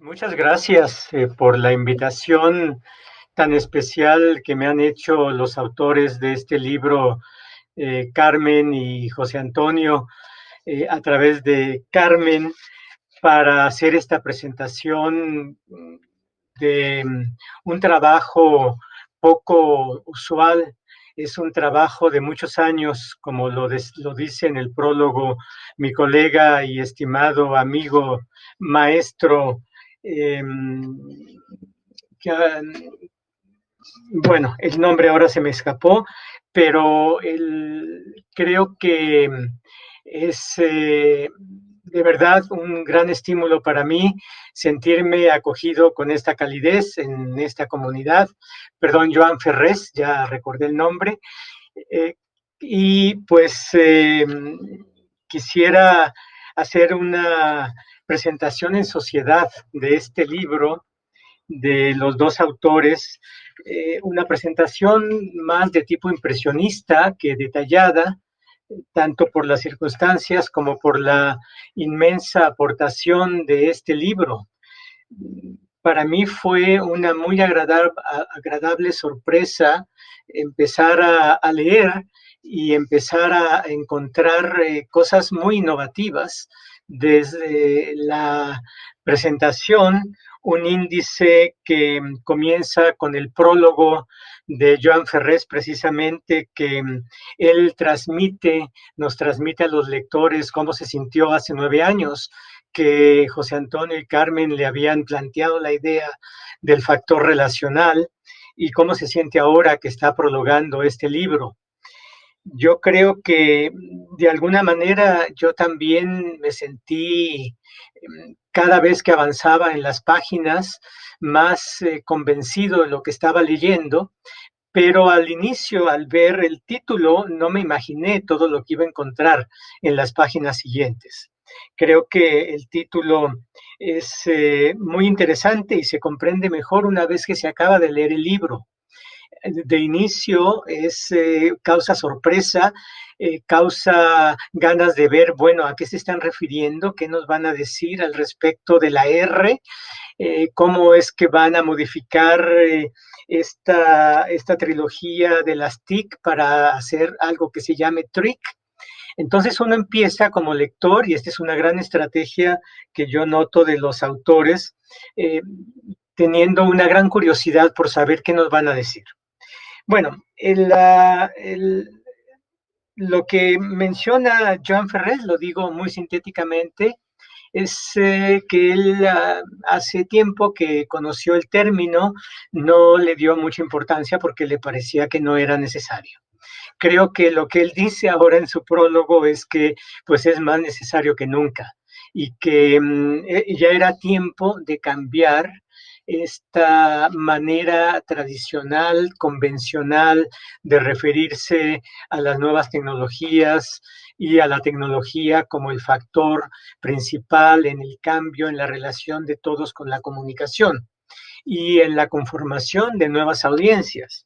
Muchas gracias por la invitación tan especial que me han hecho los autores de este libro, Carmen y José Antonio, a través de Carmen, para hacer esta presentación de un trabajo poco usual. Es un trabajo de muchos años, como lo dice en el prólogo mi colega y estimado amigo maestro, eh, que, bueno, el nombre ahora se me escapó, pero creo que es de verdad un gran estímulo para mí sentirme acogido con esta calidez en esta comunidad. Perdón, Joan Ferrés, ya recordé el nombre. Eh, y pues quisiera hacer una presentación en sociedad de este libro de los dos autores, una presentación más de tipo impresionista que detallada, tanto por las circunstancias como por la inmensa aportación de este libro. Para mí fue una muy agradable sorpresa empezar a leer y empezar a encontrar cosas muy innovativas desde la presentación, un índice que comienza con el prólogo de Joan Ferrés, precisamente, que él nos transmite a los lectores cómo se sintió hace 9 años, que José Antonio y Carmen le habían planteado la idea del factor relacional y cómo se siente ahora que está prologando este libro. Yo creo que de alguna manera yo también me sentí cada vez que avanzaba en las páginas más convencido de lo que estaba leyendo, pero al inicio, al ver el título, no me imaginé todo lo que iba a encontrar en las páginas siguientes. Creo que el título es muy interesante y se comprende mejor una vez que se acaba de leer el libro. De inicio causa sorpresa, causa ganas de ver, bueno, a qué se están refiriendo, qué nos van a decir al respecto de la R, cómo es que van a modificar esta trilogía de las TIC para hacer algo que se llame TRIC. Entonces uno empieza como lector, y esta es una gran estrategia que yo noto de los autores, eh, teniendo una gran curiosidad por saber qué nos van a decir. Bueno, lo que menciona Joan Ferrer, lo digo muy sintéticamente, es que él hace tiempo que conoció el término, no le dio mucha importancia porque le parecía que no era necesario. Creo que lo que él dice ahora en su prólogo es que pues es más necesario que nunca y que ya era tiempo de cambiar esta manera tradicional, convencional de referirse a las nuevas tecnologías y a la tecnología como el factor principal en el cambio en la relación de todos con la comunicación y en la conformación de nuevas audiencias.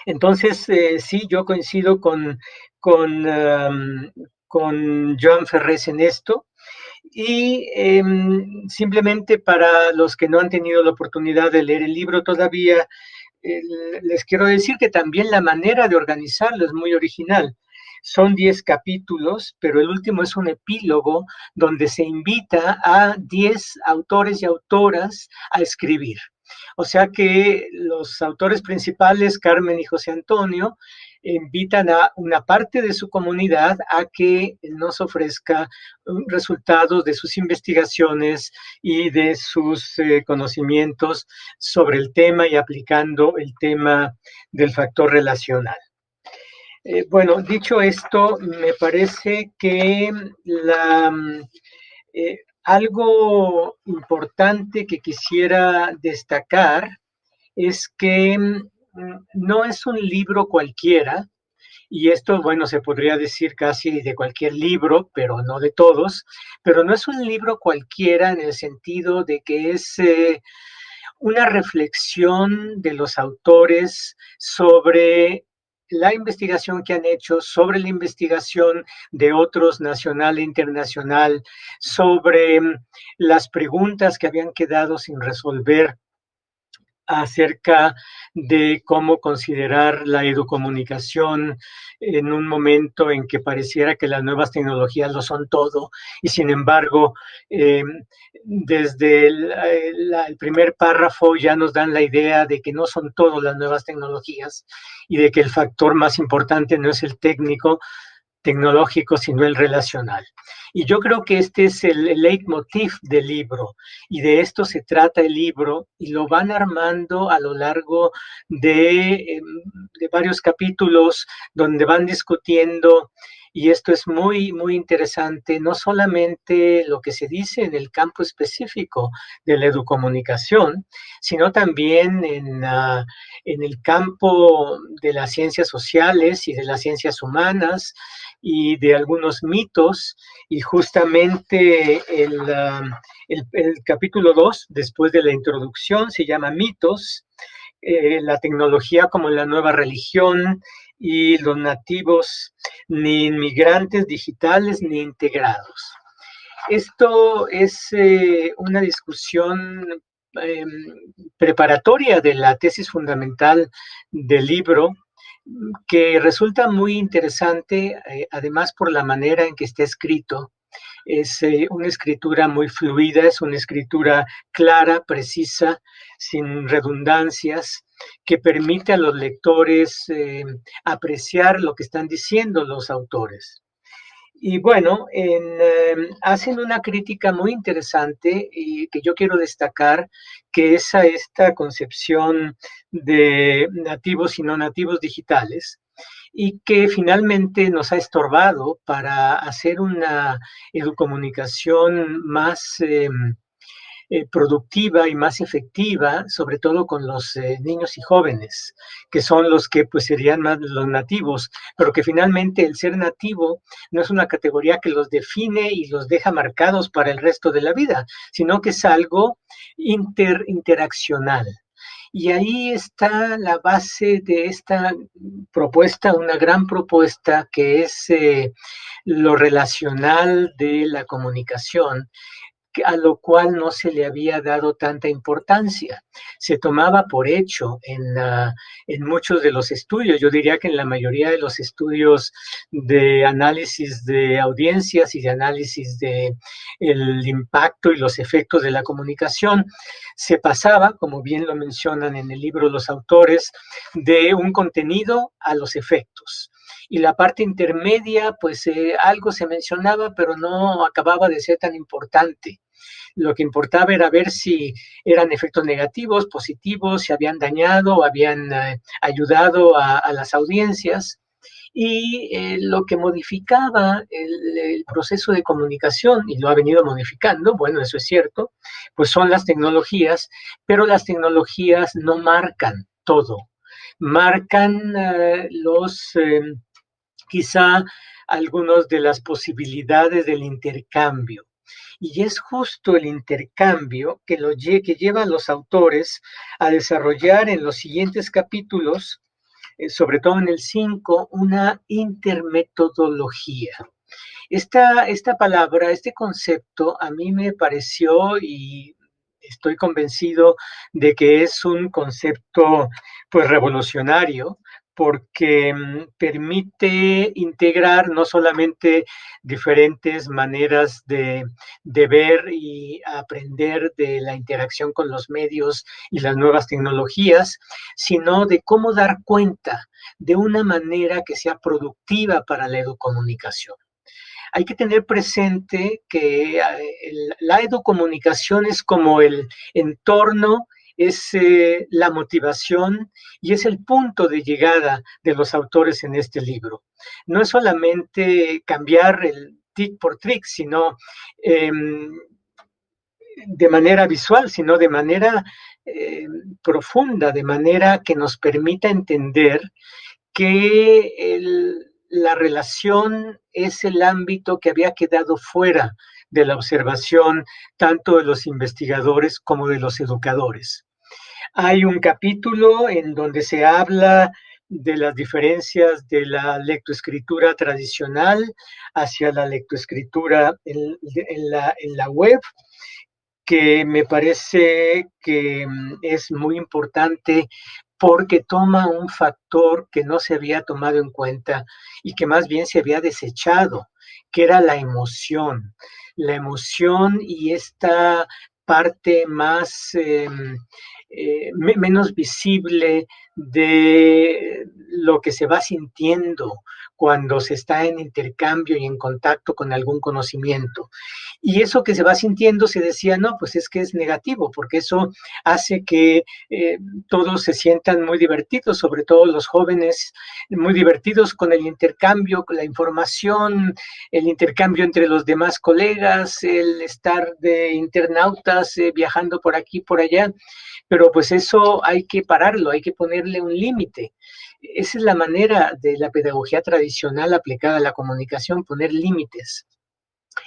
Entonces, sí, yo coincido con Joan Ferrés en esto. Y simplemente para los que no han tenido la oportunidad de leer el libro todavía, eh, les quiero decir que también la manera de organizarlo es muy original. Son 10 capítulos, pero el último es un epílogo donde se invita a 10 autores y autoras a escribir. O sea que los autores principales, Carmen y José Antonio, invitan a una parte de su comunidad a que nos ofrezca resultados de sus investigaciones y de sus conocimientos sobre el tema y aplicando el tema del factor relacional. Bueno, dicho esto, me parece que algo importante que quisiera destacar es que no es un libro cualquiera, y esto, bueno, se podría decir casi de cualquier libro, pero no de todos, pero no es un libro cualquiera en el sentido de que es una reflexión de los autores sobre la investigación que han hecho, sobre la investigación de otros nacional e internacional, sobre las preguntas que habían quedado sin resolver acerca de cómo considerar la educomunicación en un momento en que pareciera que las nuevas tecnologías lo son todo, y sin embargo, desde el primer párrafo ya nos dan la idea de que no son todo las nuevas tecnologías y de que el factor más importante no es el técnico, tecnológico, sino el relacional. Y yo creo que este es el leitmotiv del libro, y de esto se trata el libro, y lo van armando a lo largo de varios capítulos donde van discutiendo, y esto es muy, muy interesante, no solamente lo que se dice en el campo específico de la educomunicación, sino también en el campo de las ciencias sociales y de las ciencias humanas, y de algunos mitos, y justamente el capítulo 2, después de la introducción, se llama Mitos, la tecnología como la nueva religión y los nativos, ni inmigrantes digitales ni integrados. Esto es una discusión eh, preparatoria de la tesis fundamental del libro, que resulta muy interesante, además por la manera en que está escrito. Es una escritura muy fluida, es una escritura clara, precisa, sin redundancias, que permite a los lectores apreciar lo que están diciendo los autores. Y bueno, hacen una crítica muy interesante y que yo quiero destacar, que es a esta concepción de nativos y no nativos digitales, y que finalmente nos ha estorbado para hacer una educomunicación más productiva y más efectiva, sobre todo con los niños y jóvenes, que son los que pues serían más los nativos, pero que finalmente el ser nativo no es una categoría que los define y los deja marcados para el resto de la vida, sino que es algo interaccional. Y ahí está la base de esta propuesta, una gran propuesta, que es lo relacional de la comunicación, a lo cual no se le había dado tanta importancia. Se tomaba por hecho en muchos de los estudios, yo diría que en la mayoría de los estudios de análisis de audiencias y de análisis de el impacto y los efectos de la comunicación, se pasaba, como bien lo mencionan en el libro los autores, de un contenido a los efectos. Y la parte intermedia, pues algo se mencionaba, pero no acababa de ser tan importante. Lo que importaba era ver si eran efectos negativos, positivos, si habían dañado o habían ayudado a las audiencias. Y lo que modificaba el proceso de comunicación, y lo ha venido modificando, bueno, eso es cierto, pues son las tecnologías, pero las tecnologías no marcan todo, marcan quizá algunas de las posibilidades del intercambio. Y es justo el intercambio que lleva a los autores a desarrollar en los siguientes capítulos, sobre todo en el 5, una intermetodología. Esta palabra, este concepto, a mí me pareció, y estoy convencido de que es un concepto pues revolucionario, porque permite integrar no solamente diferentes maneras de ver y aprender de la interacción con los medios y las nuevas tecnologías, sino de cómo dar cuenta de una manera que sea productiva para la educomunicación. Hay que tener presente que la educomunicación es como el entorno, es la motivación y es el punto de llegada de los autores en este libro. No es solamente cambiar el tic por trick, sino de manera visual, sino de manera profunda, de manera que nos permita entender que la relación es el ámbito que había quedado fuera de la observación tanto de los investigadores como de los educadores. Hay un capítulo en donde se habla de las diferencias de la lectoescritura tradicional hacia la lectoescritura en la web, que me parece que es muy importante porque toma un factor que no se había tomado en cuenta y que más bien se había desechado, que era la emoción y esta parte más menos visible de lo que se va sintiendo cuando se está en intercambio y en contacto con algún conocimiento. Y eso que se va sintiendo se decía, no, pues es que es negativo, porque eso hace que todos se sientan muy divertidos, sobre todo los jóvenes, muy divertidos con el intercambio, con la información, el intercambio entre los demás colegas, el estar de internautas viajando por aquí, por allá, pero pues eso hay que pararlo, hay que ponerle un límite. Esa es la manera de la pedagogía tradicional aplicada a la comunicación, poner límites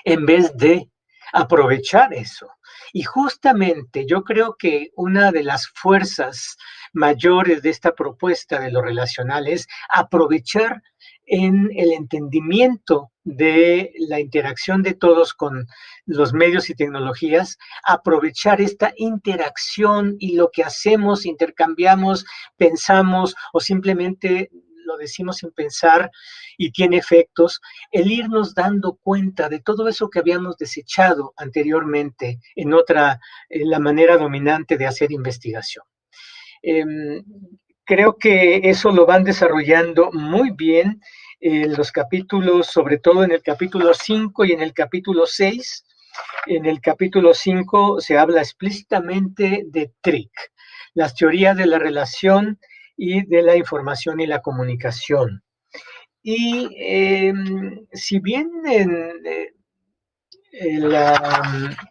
en vez de aprovechar eso. Y justamente yo creo que una de las fuerzas mayores de esta propuesta de lo relacional es aprovechar en el entendimiento de la interacción de todos con los medios y tecnologías, aprovechar esta interacción y lo que hacemos, intercambiamos, pensamos o simplemente lo decimos sin pensar y tiene efectos, el irnos dando cuenta de todo eso que habíamos desechado anteriormente en la manera dominante de hacer investigación. Eh, Creo que eso lo van desarrollando muy bien en los capítulos, sobre todo en el capítulo 5 y en el capítulo 6. En el capítulo 5 se habla explícitamente de TRIC, las teorías de la relación y de la información y la comunicación. Y si bien la,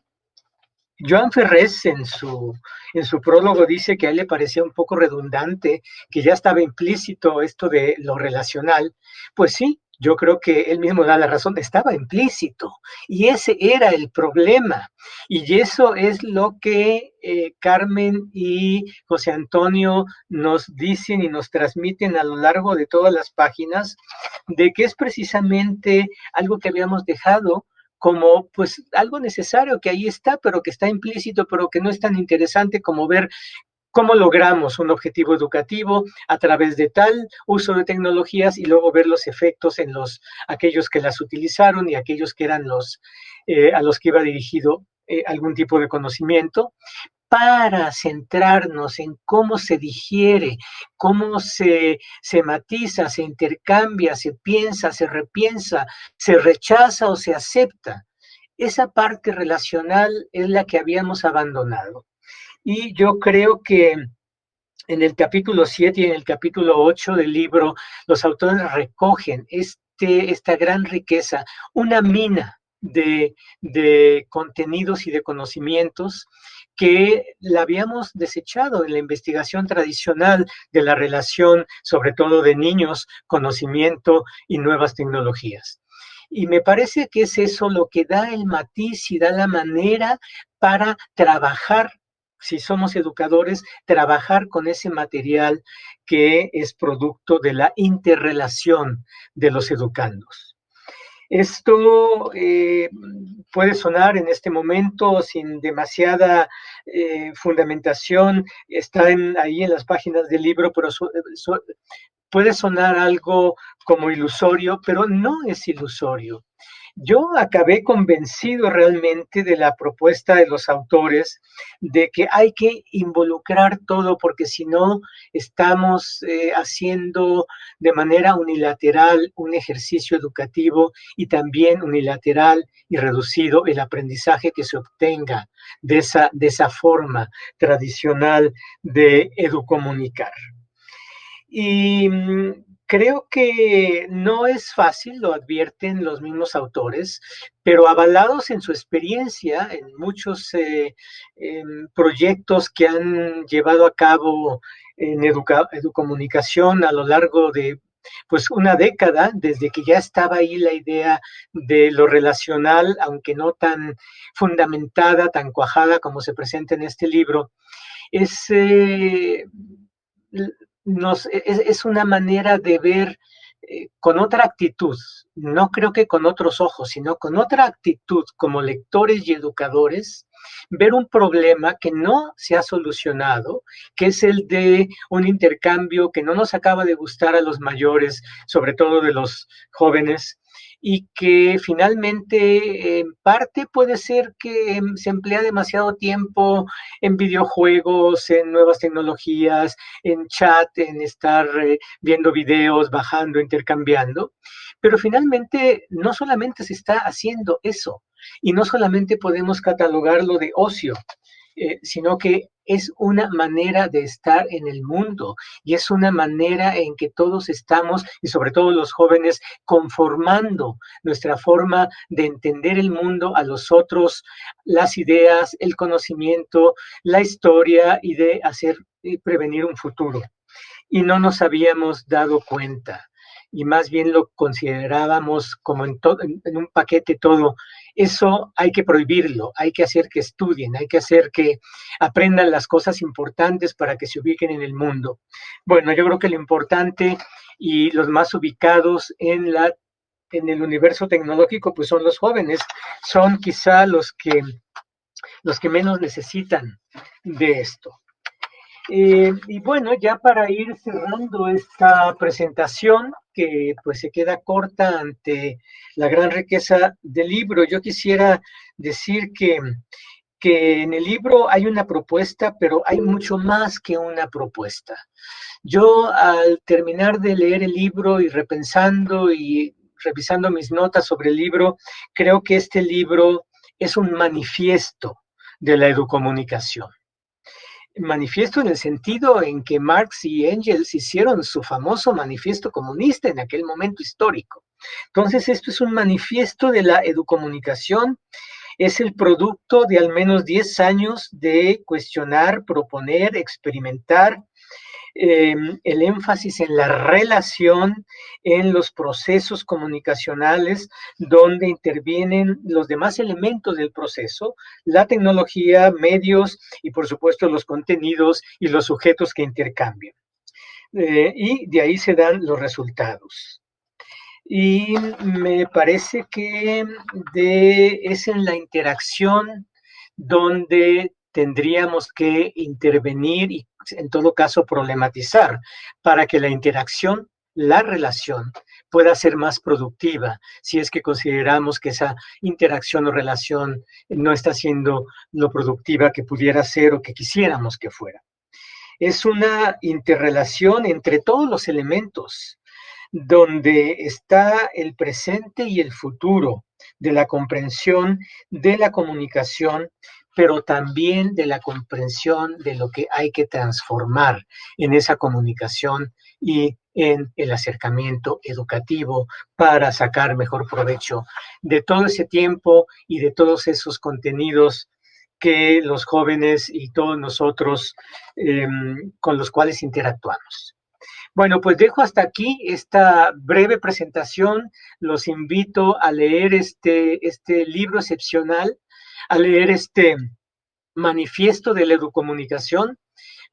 Joan Ferrés en su prólogo dice que a él le parecía un poco redundante, que ya estaba implícito esto de lo relacional, pues sí, yo creo que él mismo da la razón, estaba implícito y ese era el problema. Y eso es lo que Carmen y José Antonio nos dicen y nos transmiten a lo largo de todas las páginas, de que es precisamente algo que habíamos dejado como pues algo necesario que ahí está, pero que está implícito, pero que no es tan interesante como ver cómo logramos un objetivo educativo a través de tal uso de tecnologías y luego ver los efectos en aquellos que las utilizaron y aquellos que eran a los que iba dirigido algún tipo de conocimiento, para centrarnos en cómo se digiere, cómo se matiza, se intercambia, se piensa, se repiensa, se rechaza o se acepta. Esa parte relacional es la que habíamos abandonado. Y yo creo que en el capítulo 7 y en el capítulo 8 del libro, los autores recogen esta gran riqueza, una mina de contenidos y de conocimientos que la habíamos desechado en la investigación tradicional de la relación, sobre todo de niños, conocimiento y nuevas tecnologías. Y me parece que es eso lo que da el matiz y da la manera para trabajar, si somos educadores, trabajar con ese material que es producto de la interrelación de los educandos. Esto puede sonar en este momento sin demasiada fundamentación, está ahí en las páginas del libro, pero puede sonar algo como ilusorio, pero no es ilusorio. Yo acabé convencido realmente de la propuesta de los autores de que hay que involucrar todo porque si no estamos haciendo de manera unilateral un ejercicio educativo y también unilateral y reducido el aprendizaje que se obtenga de esa forma tradicional de educomunicar. Y creo que no es fácil, lo advierten los mismos autores, pero avalados en su experiencia, en muchos proyectos que han llevado a cabo en educomunicación a lo largo de pues una década, desde que ya estaba ahí la idea de lo relacional, aunque no tan fundamentada, tan cuajada como se presenta en este libro, es es una manera de ver con otra actitud, no creo que con otros ojos, sino con otra actitud como lectores y educadores, ver un problema que no se ha solucionado, que es el de un intercambio que no nos acaba de gustar a los mayores, sobre todo de los jóvenes, y que finalmente en parte puede ser que se emplea demasiado tiempo en videojuegos, en nuevas tecnologías, en chat, en estar viendo videos, bajando, intercambiando, pero finalmente no solamente se está haciendo eso y no solamente podemos catalogarlo de ocio, sino que es una manera de estar en el mundo y es una manera en que todos estamos, y sobre todo los jóvenes, conformando nuestra forma de entender el mundo a los otros, las ideas, el conocimiento, la historia y de hacer y prevenir un futuro. Y no nos habíamos dado cuenta y más bien lo considerábamos como en un paquete todo. Eso hay que prohibirlo, hay que hacer que estudien, hay que hacer que aprendan las cosas importantes para que se ubiquen en el mundo. Bueno, yo creo que lo importante y los más ubicados en el universo tecnológico pues son los jóvenes, son quizá los que menos necesitan de esto. Y bueno, ya para ir cerrando esta presentación, que pues se queda corta ante la gran riqueza del libro, yo quisiera decir que en el libro hay una propuesta, pero hay mucho más que una propuesta. Yo al terminar de leer el libro y repensando y revisando mis notas sobre el libro, creo que este libro es un manifiesto de la educomunicación. Manifiesto en el sentido en que Marx y Engels hicieron su famoso manifiesto comunista en aquel momento histórico. Entonces, esto es un manifiesto de la educomunicación, es el producto de al menos 10 años de cuestionar, proponer, experimentar, el énfasis en la relación, en los procesos comunicacionales, donde intervienen los demás elementos del proceso, la tecnología, medios y por supuesto los contenidos y los sujetos que intercambian. Y de ahí se dan los resultados. Y me parece que es en la interacción donde tendríamos que intervenir y en todo caso problematizar para que la interacción, la relación, pueda ser más productiva, si es que consideramos que esa interacción o relación no está siendo lo productiva que pudiera ser o que quisiéramos que fuera. Es una interrelación entre todos los elementos, donde está el presente y el futuro de la comprensión de la comunicación, pero también de la comprensión de lo que hay que transformar en esa comunicación y en el acercamiento educativo para sacar mejor provecho de todo ese tiempo y de todos esos contenidos que los jóvenes y todos nosotros con los cuales interactuamos. Bueno, pues dejo hasta aquí esta breve presentación. Los invito a leer este libro excepcional, a leer este manifiesto de la educomunicación,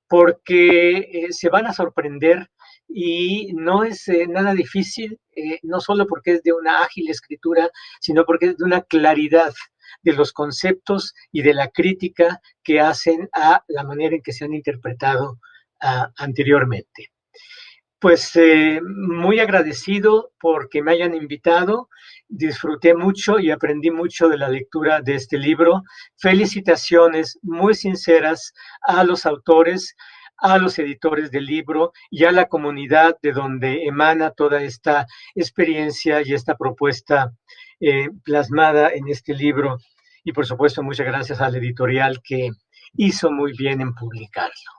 porque se van a sorprender y no es nada difícil, no solo porque es de una ágil escritura, sino porque es de una claridad de los conceptos y de la crítica que hacen a la manera en que se han interpretado anteriormente. Pues muy agradecido porque me hayan invitado, disfruté mucho y aprendí mucho de la lectura de este libro. Felicitaciones muy sinceras a los autores, a los editores del libro y a la comunidad de donde emana toda esta experiencia y esta propuesta plasmada en este libro. Y por supuesto, muchas gracias al editorial que hizo muy bien en publicarlo.